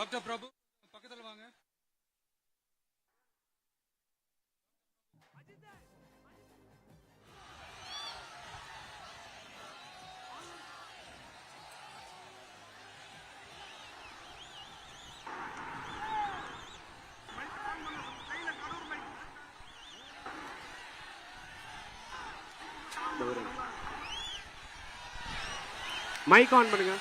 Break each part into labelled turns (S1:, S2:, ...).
S1: Doctor பிரபு பக்கத்துல வாங்க.
S2: Mic on பண்ணுங்க.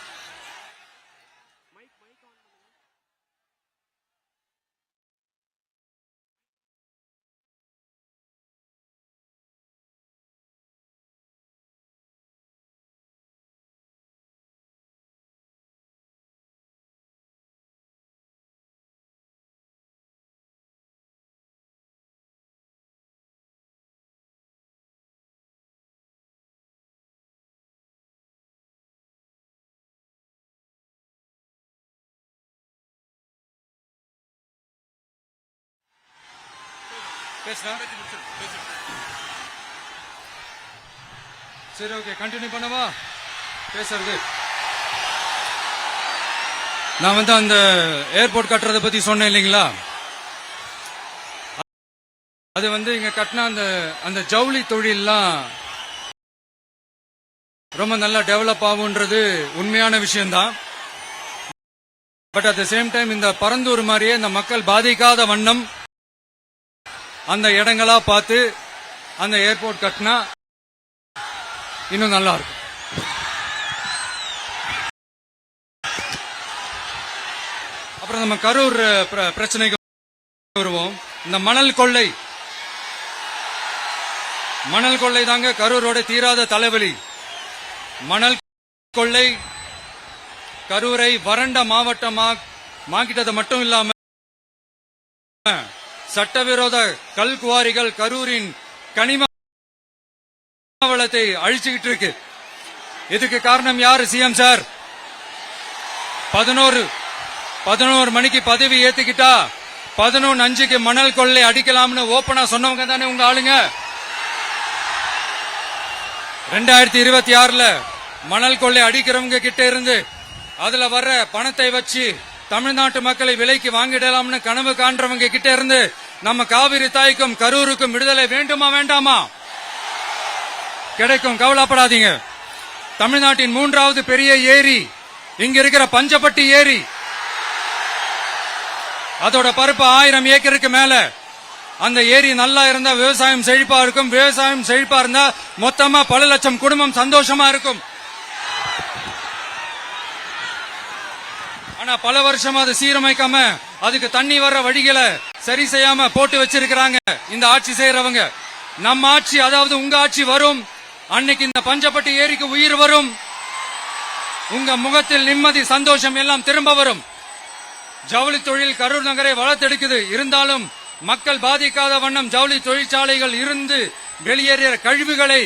S1: சரி, ஓகே, கண்டினியூ பண்ணவா பேசுறது? நான் அந்த ஏர்போர்ட் கட்டுறதை பத்தி சொன்னேன் இல்லைங்களா? அது இங்க கட்டின அந்த ஜவுளி தொழில்லாம் ரொம்ப நல்லா டெவலப் ஆகுன்றது உண்மையான விஷயம்தான். But at the same time இந்த பரந்தூர் மாதிரியே இந்த மக்கள் பாதிக்காத வண்ணம் அந்த இடங்களா பார்த்து அந்த ஏர்போர்ட் கட்டினா இன்னும் நல்லா இருக்கும். அப்புறம் நம்ம கரூர் பிரச்சனைக்கு வருவோம். இந்த மணல் கொள்ளை தாங்க கரூரோட தீராத தலைவலி. மணல் கொள்ளை கரூரை வறண்ட மாவட்டமாக்கிட்டது மட்டும் இல்லாம சட்டவிரோத கல்குவாரிகள் கரூரின் கனிம வளத்தை அழிச்சுக்கிட்டு இருக்கு. இதுக்கு காரணம் யாரு? சிஎம் சார் 11 மணிக்கு பதவி ஏத்துக்கிட்டா 11:05 மணல் கொள்ளை அடிக்கலாம்னு ஓபனா சொன்னவங்க தானே உங்க ஆளுங்க. 2026 மணல் கொள்ளை அடிக்கிறவங்க கிட்ட இருந்து அதுல வர்ற பணத்தை வச்சு தமிழ்நாட்டு மக்களை விலைக்கு வாங்கிடலாம்னு கனவு காண்றவங்க கிட்ட இருந்து நம்ம காவிரி தாய்க்கும் கரூருக்கும் விடுதலை வேண்டுமா வேண்டாமா? கிடைக்கும், கவலைப்படாதீங்க. தமிழ்நாட்டின் 3வது பெரிய ஏரி இங்க இருக்கிற பஞ்சப்பட்டி ஏரி. அதோட பரப்பு 1000 ஏக்கருக்கு மேல. அந்த ஏரி நல்லா இருந்தா விவசாயம் செழிப்பா இருக்கும். விவசாயம் செழிப்பா இருந்தா மொத்தமா பல லட்சம் குடும்பம் சந்தோஷமா இருக்கும். ஆனா பல வருஷமா அதை சீரமைக்காம அதுக்கு தண்ணி வர்ற வழிகளை சரி செய்யாம போட்டு வச்சிருக்கிறாங்க இந்த ஆட்சி செய்யறவங்க. நம்ம ஆட்சி, அதாவது உங்க ஆட்சி வரும் அன்னைக்கு இந்த பஞ்சப்பட்டி ஏரிக்கு உயிர் வரும். உங்க முகத்தில் நிம்மதி சந்தோஷம் எல்லாம் திரும்ப வரும். ஜவுளி தொழில் கரூர் நகரை வளர்த்தெடுக்குது. இருந்தாலும் மக்கள் பாதிக்காத வண்ணம் ஜவுளி தொழிற்சாலைகள் இருந்து வெளியேறிய கழிவுகளை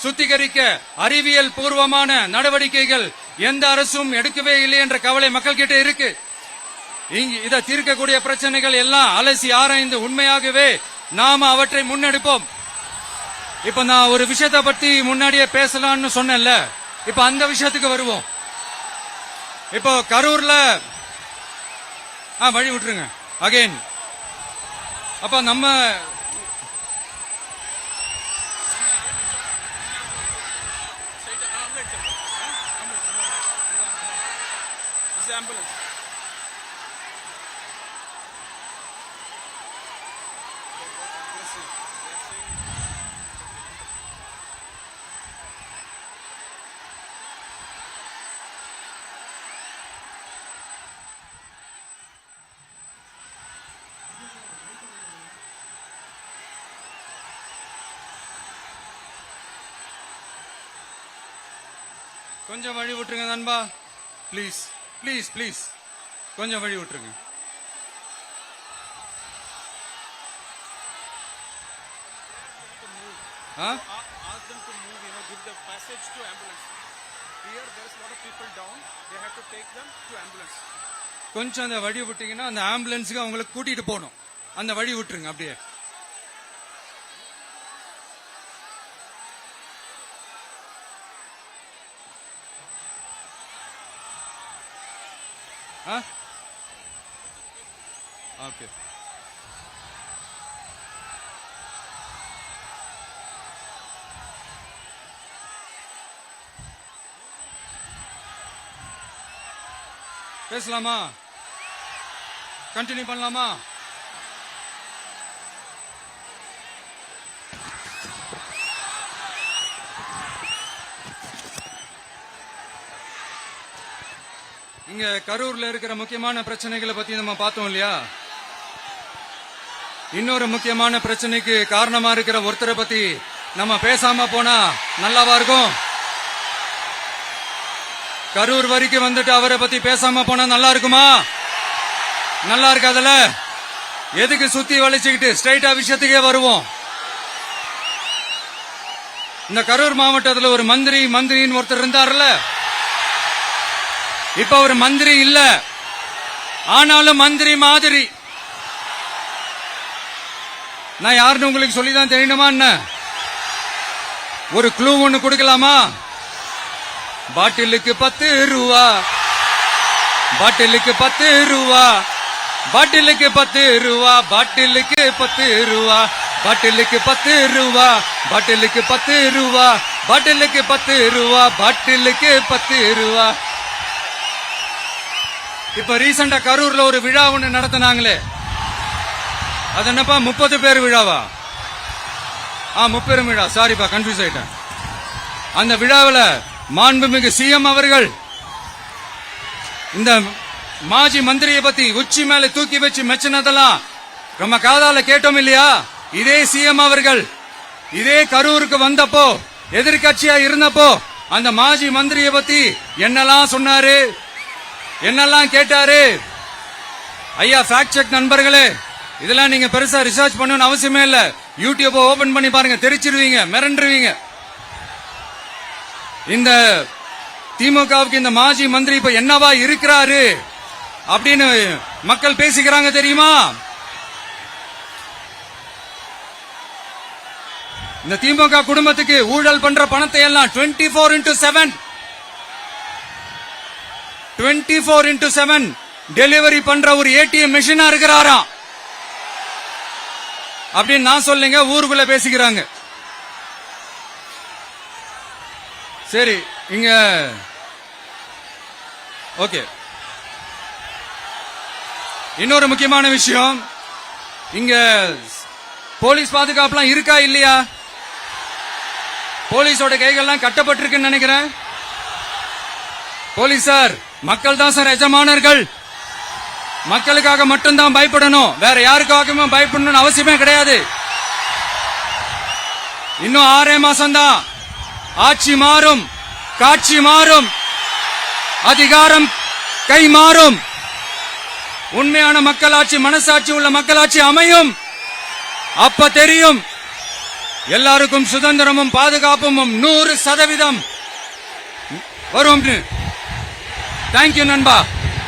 S1: சுத்திகரிக்க அறிவியல் பூர்வமான நடவடிக்கைகள் எந்த அரசும் எடுக்கவே இல்லை என்ற கவலை மக்கள் கிட்ட இருக்கு. இதை தீர்க்கக்கூடிய பிரச்சனைகள் எல்லாம் அலசி ஆராய்ந்து உண்மையாகவே நாம அவற்றை முன்னெடுப்போம். இப்ப நான் ஒரு விஷயத்தை பத்தி முன்னாடியே பேசலாம்னு சொன்னேன்ல, இப்ப அந்த விஷயத்துக்கு வருவோம். இப்போ கரூர்ல வழி விட்டுருங்க அகைன். அப்ப நம்ம ambulance. கொஞ்சம் வழி விட்டுருங்க நண்பா, ப்ளீஸ் ப்ளீஸ் ப்ளீஸ், கொஞ்சம் வழி விட்டுருங்க. கொஞ்சம் அந்த வழி விட்டீங்கன்னா அந்த ஆம்புலன்ஸுக்கு அவங்களை கூட்டிட்டு போகணும். அந்த வழி விட்டுருங்க அப்படியே. ஓகே. பேசலாமா? கண்டினியூ பண்ணலாமா? இங்க கரூர்ல இருக்கிற முக்கியமான பிரச்சனைகளை பத்தி நம்ம பார்த்தோம் இல்லையா? இன்னொரு முக்கியமான பிரச்சனைக்கு காரணமா இருக்கிற ஒருத்தரை பத்தி நம்ம பேசாம போனா நல்லாவா இருக்கும்? கரூர் வரைக்கும் வந்துட்டு அவரை பத்தி பேசாம போனா நல்லா இருக்குமா? நல்லா இருக்காதுல. எதுக்கு சுத்தி வளைச்சுக்கிட்டு ஸ்ட்ரைட்டா விஷயத்துக்கே வருவோம். இந்த கரூர் மாவட்டத்தில் ஒரு மந்திரின்னு ஒருத்தர் இருந்தார்ல, இப்ப ஒரு மந்திரி இல்ல, ஆனாலும் மந்திரி மாதிரி. நான் யாருன்னு உங்களுக்கு சொல்லிதான் தெரியணுமா என்ன? ஒரு க்ளூ ஒண்ணு கொடுக்கலாமா? பாட்டிலுக்கு 10 ரூபா, பாட்டிலுக்கு 10 ரூபா, பாட்டிலுக்கு 10 ரூபா, பாட்டிலுக்கு 10 ரூபா, பாட்டிலுக்கு 10 ரூபா, பாட்டிலுக்கு 10 ரூபா, பாட்டிலுக்கு 10 ரூபா, பாட்டிலுக்கு 10 ரூபா. இப்ப ரீசெண்டா கரூர்ல ஒரு விழா ஒண்ணு நடத்தினாங்களே, அது என்னப்பா 30 பேர் விழாவா? 30 விழா, சாரிப்பா கன்ஃபியூஸ் ஆயிட்டேன். அந்த விழாவில் மாண்புமிகு சிஎம் அவர்கள் இந்த மாஜி மந்திரியை பத்தி உச்சி மேல தூக்கி வச்சு மெச்சினதெல்லாம் நம்ம காதால கேட்டோம் இல்லையா? இதே சிஎம் அவர்கள் இதே கரூருக்கு வந்தப்போ, எதிர்கட்சியா இருந்தப்போ, அந்த மாஜி மந்திரியை பத்தி என்னெல்லாம் சொன்னாரு, என்னெல்லாம் கேட்டாரு. ஐயா ஃபேக்ட் செக் நண்பர்களே, இதெல்லாம் நீங்க பெருசா ரிசர்ச் பண்ணணும்னு அவசியமே இல்ல. யூடியூப் ஓபன் பண்ணி பாருங்க, தெரிச்சிருவீங்க, மிரண்டுருவீங்க. இந்த திமுகவுக்கு இந்த மாஜி மந்திரி இப்ப என்னவா இருக்கிறாரு அப்படின்னு மக்கள் பேசிக்கிறாங்க தெரியுமா? இந்த திமுக குடும்பத்துக்கு ஊழல் பண்ற பணத்தை எல்லாம் 24x7 டெலிவரி பண்ற ஒரு ஏடிஎம் மெஷினா இருக்கிறாராம் அப்படின்னு நான் சொல்லுங்க, ஊருக்குள்ள பேசிக்கிறாங்க. சரி, இங்க ஓகே. இன்னொரு முக்கியமான விஷயம், இங்க போலீஸ் பாதுகாப்புலாம் இருக்கா இல்லையா? போலீஸோட கைகள்லாம் கட்டப்பட்டிருக்குன்னு நினைக்கிறேன். போலீசார் மக்கள் தான் சார் எஜமானர்கள். மக்களுக்காக மட்டும்தான் பயப்படணும், வேற யாருக்காகவும் பயப்படணும்னு அவசியமே கிடையாது. இன்னும் 6 மாசம்தான். ஆட்சி மாறும், காட்சி மாறும், அதிகாரம் கை மாறும். உண்மையான மக்களாட்சி, மனசாட்சி உள்ள மக்களாட்சி அமையும். அப்ப தெரியும் எல்லாருக்கும் சுதந்திரமும் பாதுகாப்பும் 100% வரும். தேங்க்யூ நண்பா.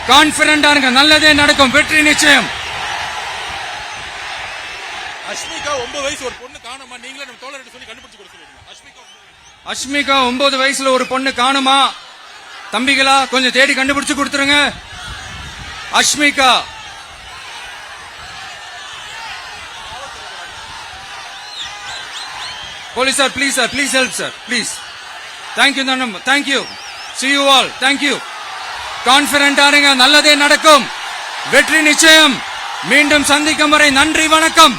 S1: கான்பிடண்டா இருங்க, நல்லதே நடக்கும், வெற்றி நிச்சயம்.
S3: அஷ்மிகா 9 வயசு ஒரு பொண்ணு காணுமா? நீங்களே நம்ம தோழர்கிட்ட சொல்லி கண்டுபிடிச்சு கொடுக்க சொல்லுங்க.
S1: அஷ்மிகா 9 வயசுல ஒரு பொண்ணு காணுமா? தம்பிகளா கொஞ்சம் தேடி கண்டுபிடிச்சு கொடுத்துருங்க. Ashmika police sir, please sir, please help sir, please. Thank you நண்பா, thank you. See you all, thank you. கான்பிடண்டா இருங்க, நல்லதே நடக்கும், வெற்றி நிச்சயம். மீண்டும் சந்திக்கும் வரை நன்றி, வணக்கம்.